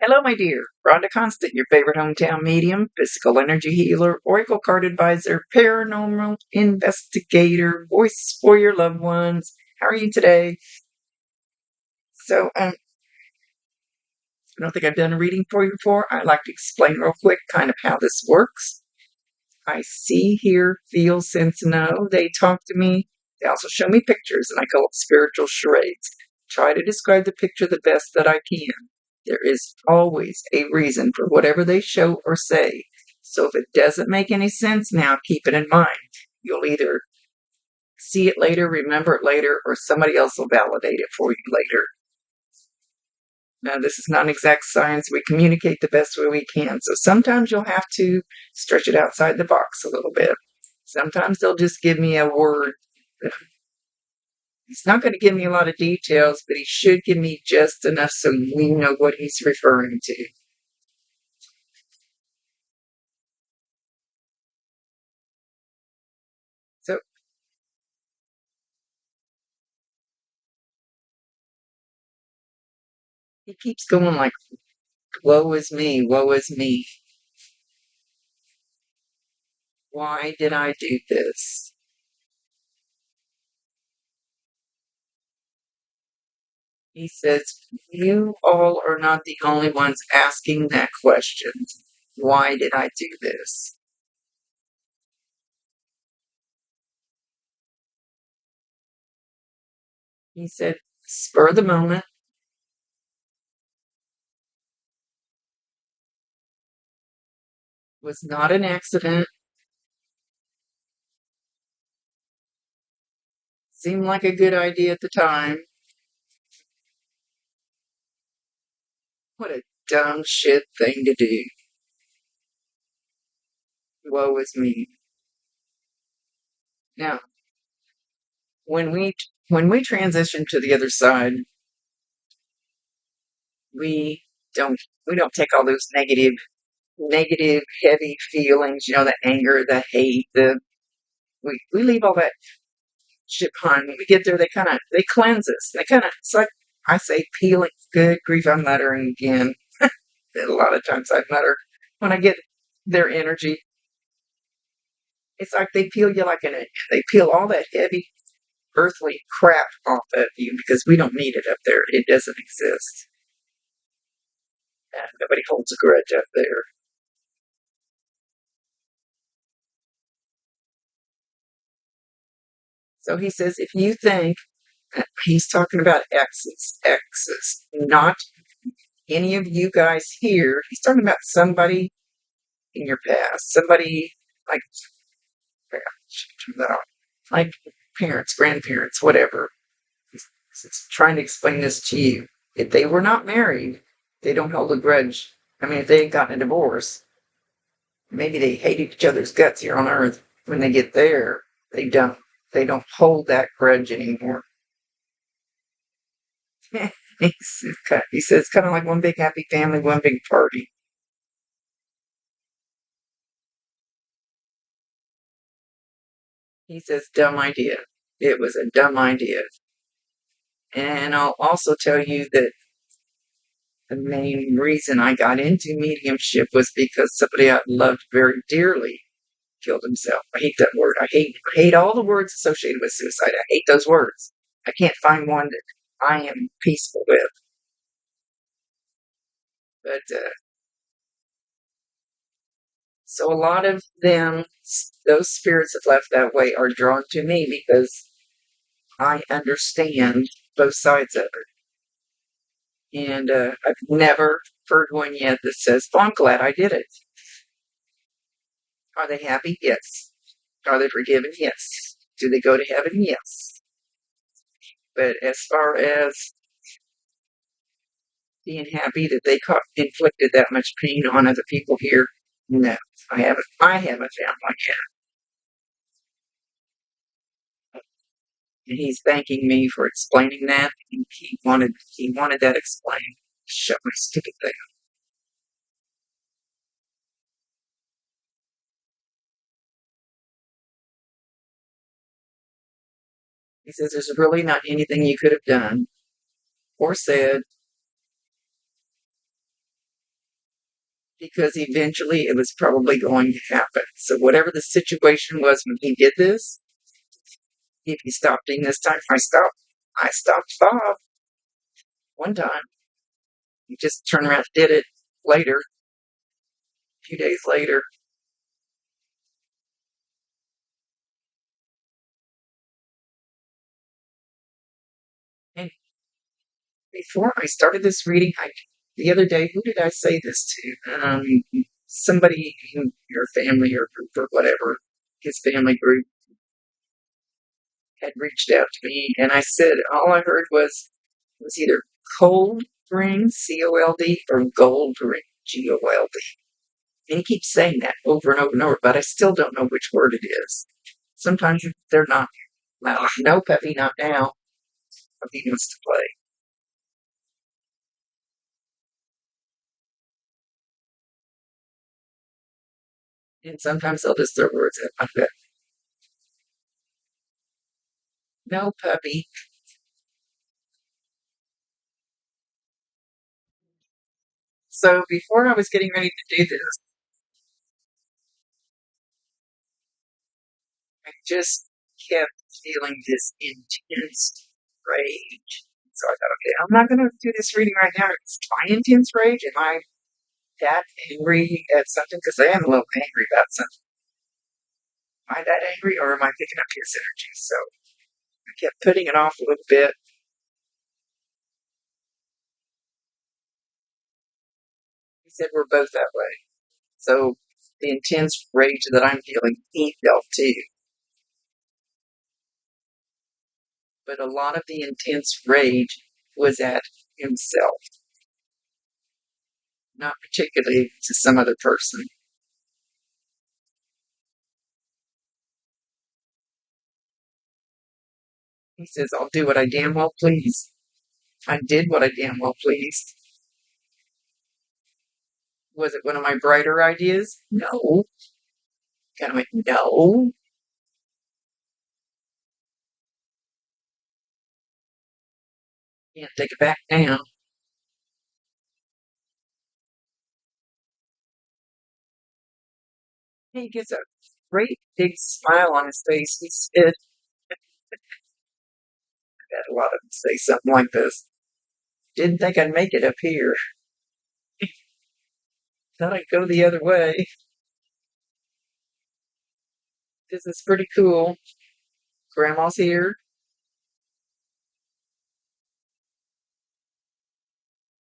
Hello, my dear. Rhonda Constant, your favorite hometown medium, physical energy healer, oracle card advisor, paranormal investigator, voice for your loved ones. How are you today? So, I don't think I've done a reading for you before. I'd like to explain real quick kind of how this works. I see, hear, feel, sense, know. They talk to me. They also show me pictures, and I call it spiritual charades. Try to describe the picture the best that I can. There is always a reason for whatever they show or say. So if it doesn't make any sense now, keep it in mind. You'll either see it later, remember it later, or somebody else will validate it for you later. Now, this is not an exact science. We communicate the best way we can. So sometimes you'll have to stretch it outside the box a little bit. Sometimes they'll just give me a word. He's not going to give me a lot of details, but he should give me just enough so we know what he's referring to. So he keeps going like, woe is me, woe is me. Why did I do this? He says, you all are not the only ones asking that question. Why did I do this? He said, spur of the moment. Was not an accident. Seemed like a good idea at the time. What a dumb shit thing to do. Woe is me. Now, when we transition to the other side, we don't we don't take all those negative heavy feelings, the anger, the hate, we leave all that shit behind. When we get there, they cleanse us. It's like I say, peeling. Good grief, I'm muttering again. A lot of times I mutter when I get their energy. It's like they peel you like they peel all that heavy earthly crap off of you because we don't need it up there. It doesn't exist. And nobody holds a grudge up there. So he says, if you think he's talking about exes, not any of you guys here. He's talking about somebody in your past, somebody like, like parents, grandparents, whatever. He's trying to explain this to you. If they were not married, they don't hold a grudge. I mean, if they had gotten a divorce, maybe they hated each other's guts here on earth. When they get there, they don't. They don't hold that grudge anymore. He says, kind of like one big happy family, one big party. He says, dumb idea. It was a dumb idea. And I'll also tell you that the main reason I got into mediumship was because somebody I loved very dearly killed himself. I hate that word. I hate all the words associated with suicide. I hate those words. I can't find one that I am peaceful with. But so a lot of them, those spirits that left that way, are drawn to me because I understand both sides of it. And I've never heard one yet that says, "Oh, I'm glad I did it." Are they happy? Yes. Are they forgiven? Yes. Do they go to heaven? Yes. But as far as being happy that they inflicted that much pain on other people here, no, I haven't. I haven't found one yet. And he's thanking me for explaining that. And he wanted that explained. Shut my stupid thing. He says there's really not anything you could have done or said because eventually it was probably going to happen. So whatever the situation was when he did this, if he stopped eating this time, I stopped Bob one time. He just turned around and did it later, a few days later. And before I started this reading, the other day, who did I say this to? Somebody in your family or group or whatever, his family group, had reached out to me, and I said all I heard was either cold ring, C-O-L-D, or gold ring, G-O-L-D. And he keeps saying that over and over and over, but I still don't know which word it is. Sometimes they're not. Well, no, Peppy, not now. He wants to play. And sometimes they'll just throw words at my head. No, puppy. So before I was getting ready to do this, I just kept feeling this intense rage. So I thought, okay, I'm not going to do this reading right now. It's my intense rage. Am I that angry at something? Because I am a little angry about something. Am I that angry, or am I picking up his energy? So I kept putting it off a little bit. He said we're both that way. So the intense rage that I'm feeling, he felt too. But a lot of the intense rage was at himself, not particularly to some other person. He says, I'll do what I damn well please. I did what I damn well pleased. Was it one of my brighter ideas? No. Kind of went, no. Can't take it back now. He gets a great big smile on his face. He said, I had a lot of them say something like this. Didn't think I'd make it up here. Thought I'd go the other way. This is pretty cool. Grandma's here.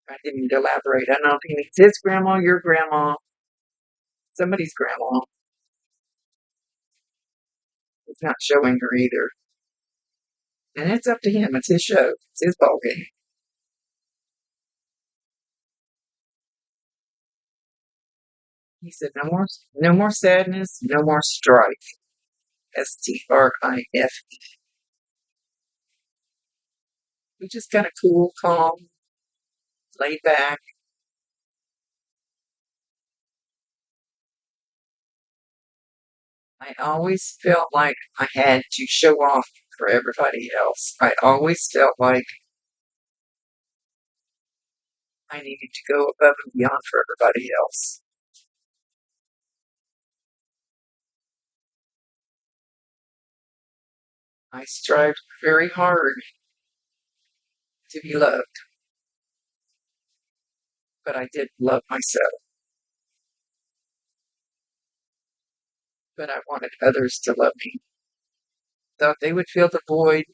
I didn't elaborate. I don't know if he means his grandma, your grandma, somebody's grandma. It's not showing her either. And it's up to him. It's his show. It's his ball game. He said, no more sadness, no more strife. STRIFE. We just kind of cool, calm, laid back. I always felt like I had to show off for everybody else. I always felt like I needed to go above and beyond for everybody else. I strived very hard to be loved, but I did love myself. But I wanted others to love me. Thought they would fill the void,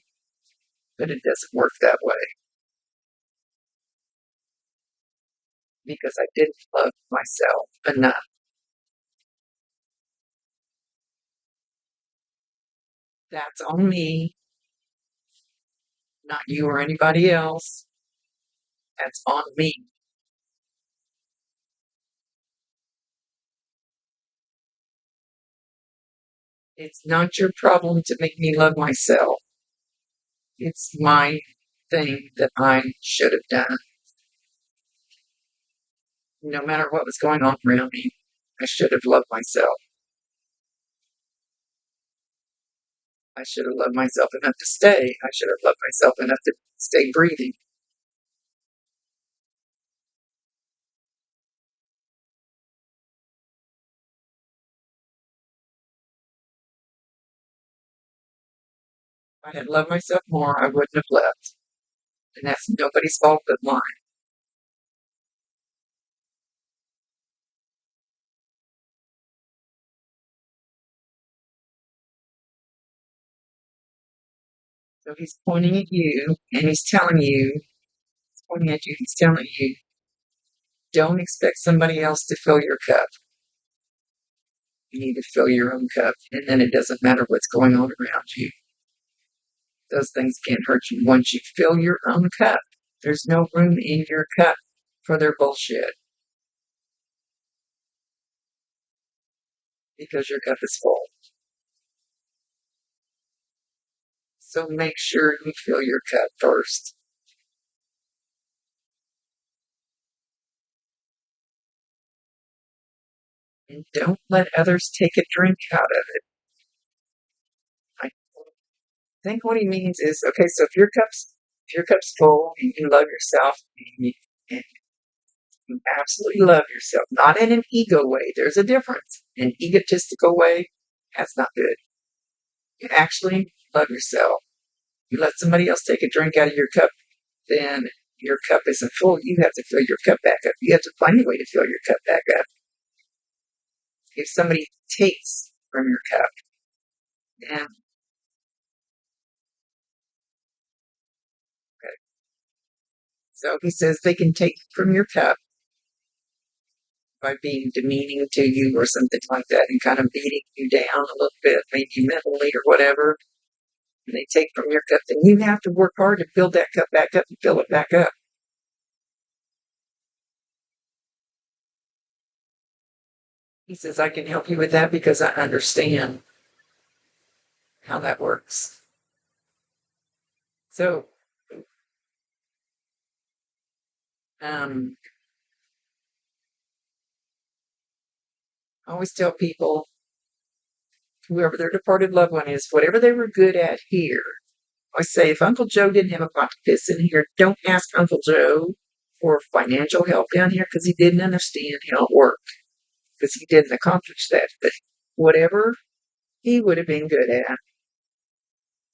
but it doesn't work that way because I didn't love myself enough. That's on me, not you or anybody else. That's on me. It's not your problem to make me love myself. It's my thing that I should have done. No matter what was going on around me, I should have loved myself. I should have loved myself enough to stay. I should have loved myself enough to stay breathing. If I had loved myself more, I wouldn't have left. And that's nobody's fault but mine. So he's pointing at you and he's telling you, he's pointing at you, he's telling you, don't expect somebody else to fill your cup. You need to fill your own cup, and then it doesn't matter what's going on around you. Those things can't hurt you. Once you fill your own cup, there's no room in your cup for their bullshit because your cup is full. So make sure you fill your cup first. And don't let others take a drink out of it. I think what he means is, okay, so if your cup's full and you love yourself and you absolutely love yourself, not in an ego way. There's a difference. An egotistical way, that's not good. You actually love yourself. You let somebody else take a drink out of your cup, then your cup isn't full. You have to fill your cup back up. You have to find a way to fill your cup back up. If somebody takes from your cup, then okay. So he says they can take from your cup by being demeaning to you or something like that and kind of beating you down a little bit, maybe mentally or whatever. And they take from your cup, then you have to work hard to build that cup back up and fill it back up. He says, I can help you with that because I understand how that works. So, I always tell people, whoever their departed loved one is, whatever they were good at here, I say, if Uncle Joe didn't have a pot to piss in here, don't ask Uncle Joe for financial help down here because he didn't understand how it worked, because he didn't accomplish that. But whatever he would have been good at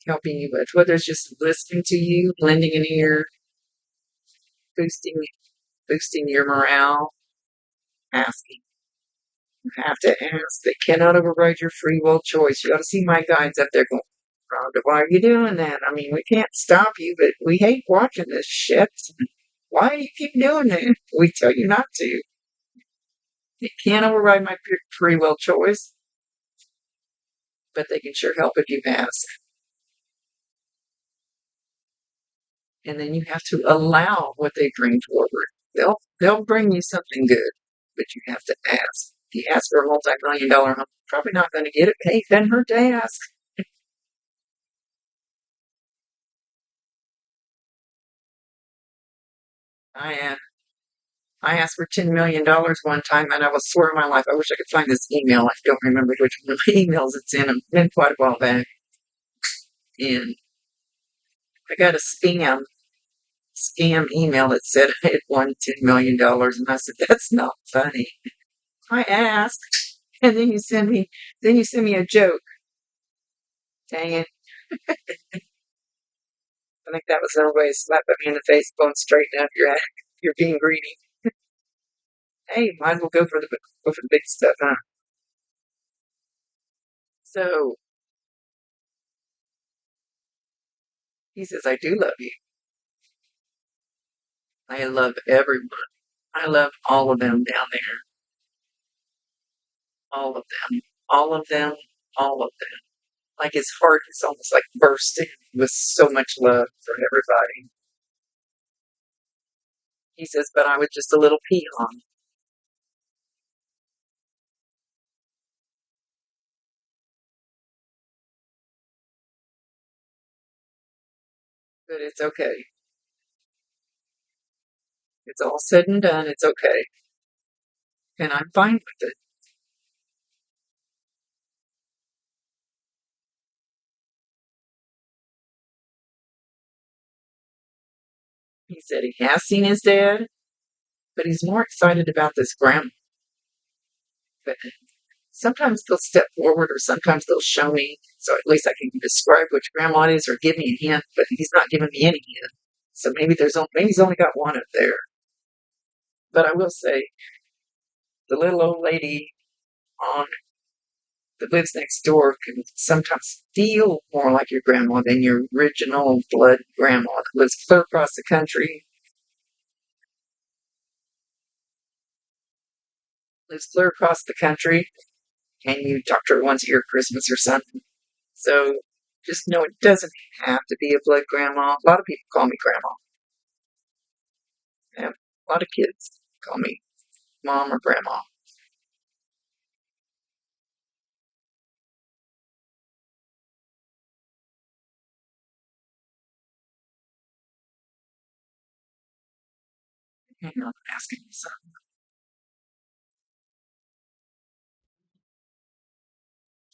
helping you with, whether it's just listening to you, lending an ear, boosting boosting your morale, asking. You have to ask. They cannot override your free will choice. You ought to see my guides up there going, Rhonda, why are you doing that? I mean, we can't stop you, but we hate watching this shit. Why do you keep doing that? We tell you not to. They can't override my free will choice, but they can sure help if you ask. And then you have to allow what they bring forward. They'll bring you something good, but you have to ask. If you ask for a multi-million-dollar home, you're probably not going to get it. Hey, it doesn't hurt to ask. I I asked for $10 million one time, and I will swear on my life, I wish I could find this email. I don't remember which one of the emails it's in. It's been quite a while back, and I got a scam email that said I had won $10 million, and I said that's not funny. I asked, and then you send me a joke. Dang it! I think that was their way of slapping me in the face, going straighten up your act. You're being greedy. Hey, might as well go for the big stuff, huh? So he says, I do love you. I love everyone. I love all of them down there. All of them. All of them. All of them. Like his heart is almost like bursting with so much love for everybody. He says, but I was just a little peon. But it's okay. It's all said and done. It's okay. And I'm fine with it. He said he has seen his dad, but he's more excited about this grandma. But sometimes they'll step forward or sometimes they'll show me So at least I can describe which grandma it is or give me a hint, but he's not giving me any hint. So maybe he's only got one up there. But I will say, the little old lady on that lives next door can sometimes feel more like your grandma than your original blood grandma that lives clear across the country. Lives clear across the country, and you talk to her once a year at Christmas or something. So just know it doesn't have to be a blood grandma. A lot of people call me grandma. And a lot of kids call me mom or grandma. Hang on, I'm asking you something.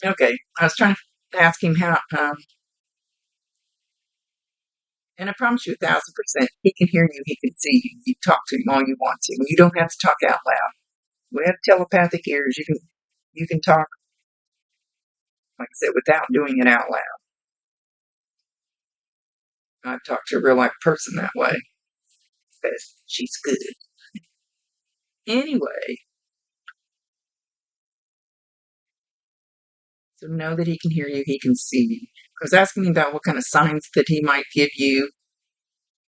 Okay, I was trying to ask him how, and I promise you 1,000%, he can hear you, he can see you. You talk to him all you want to. You don't have to talk out loud. We have telepathic ears. You can talk, like I said, without doing it out loud. I've talked to a real life person that way. But she's good. Anyway, so know that he can hear you, he can see you. I was asking him about what kind of signs that he might give you,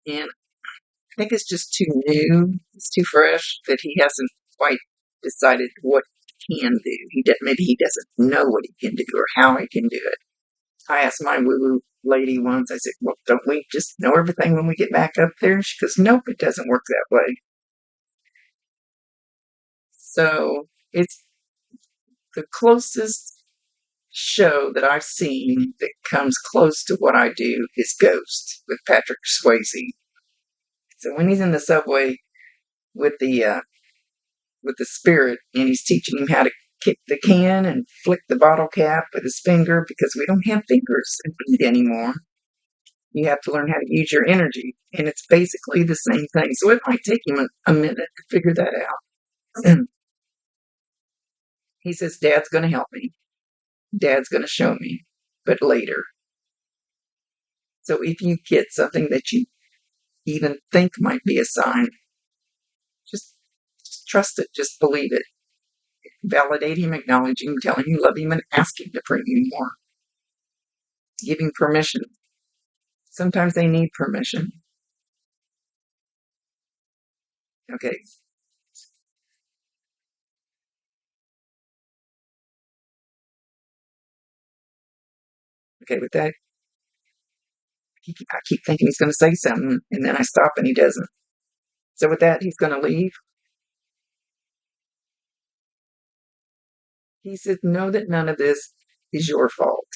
and I think it's just too new. It's too fresh that he hasn't quite decided what he can do. Maybe he doesn't know what he can do or how he can do it. I asked my woo-woo lady once, I said, well, don't we just know everything when we get back up there? And she goes, nope, it doesn't work that way. So it's the closest show that I've seen that comes close to what I do is Ghost with Patrick Swayze. So when he's in the subway with the spirit and he's teaching him how to kick the can and flick the bottle cap with his finger because we don't have fingers and feet anymore. You have to learn how to use your energy, and it's basically the same thing. So it might take him a minute to figure that out. He says, Dad's going to help me. Dad's going to show me, but later. So if you get something that you even think might be a sign, just trust it, just believe it. Validate him, acknowledge him, tell him you love him, and ask him to bring you more. Give him permission. Sometimes they need permission. Okay. Okay, with that, I keep thinking he's going to say something, and then I stop and he doesn't. So with that, he's going to leave. He said, know that none of this is your fault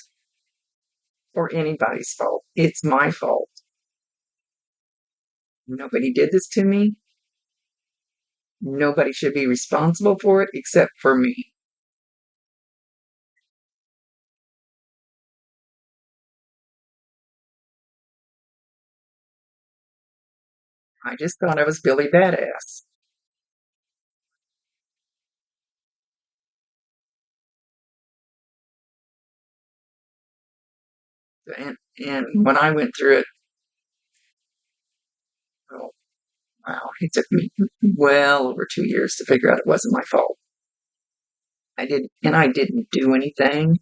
or anybody's fault. It's my fault. Nobody did this to me. Nobody should be responsible for it except for me. I just thought I was Billy Badass. And when I went through it, oh, wow, it took me well over 2 years to figure out it wasn't my fault. I didn't do anything,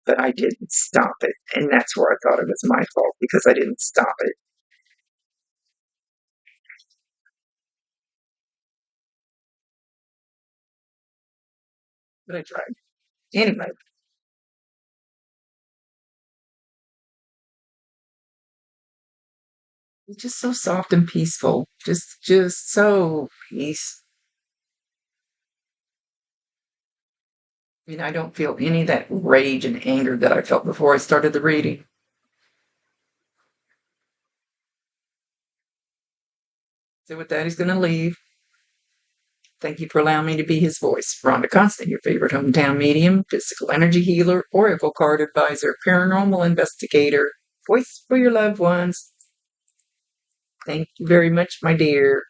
but I didn't stop it. And that's where I thought it was my fault because I didn't stop it. But I tried. Anyway, it's just so soft and peaceful. Just so peace. I mean, I don't feel any of that rage and anger that I felt before I started the reading. So with that, he's going to leave. Thank you for allowing me to be his voice. Rhonda Constant, your favorite hometown medium, physical energy healer, oracle card advisor, paranormal investigator, voice for your loved ones. Thank you very much, my dear.